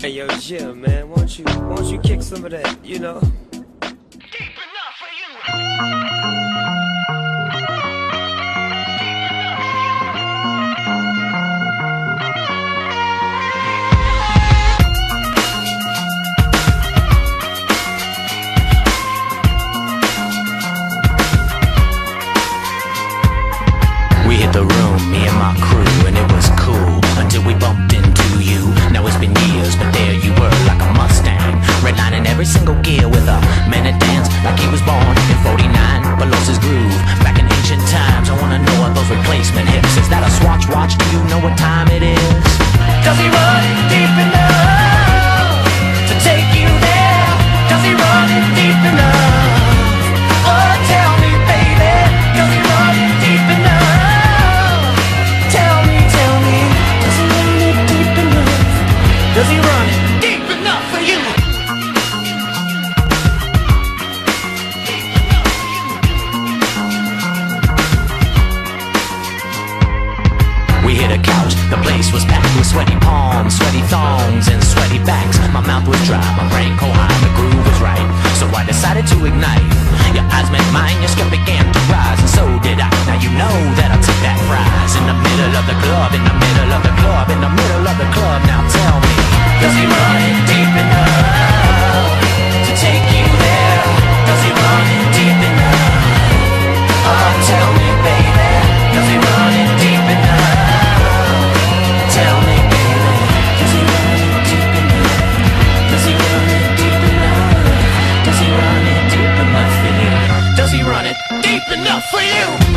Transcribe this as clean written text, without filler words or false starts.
Hey yo, Jim, man, won't you kick some of that, you know? Deep enough for you. We hit the room, me and my crew, and it was cool until we bumped into you. Now it's been years, but there you were like a Mustang, redlining every single gear with a minute dance like he was born in 49, but lost his groove back in ancient times. I wanna know what those replacement hips. Is that a Swatch watch? Do you know what time it is? Does he run it deep enough to take you there? Does he run it deep enough? Oh, tell me, baby, does he run it deep enough? Does he run it deep enough for you? We hit a couch, the place was packed with sweaty palms, sweaty thongs, and sweaty backs. My mouth was dry, my brain cold high, the groove was right, so I decided to ignite. Your eyes met mine, your skin began to rise, and so did I. Now you know that I took that prize. In the middle of the club, in the middle of the club, in the middle of the club. Now tell me, does he run it deep enough to take you there? Does he run it deep enough? Oh, tell me, baby, does he run it deep enough? Tell me, baby, does he run it deep enough? Does he run it deep enough? Does he run it deep enough for you? Does he run it deep enough for you?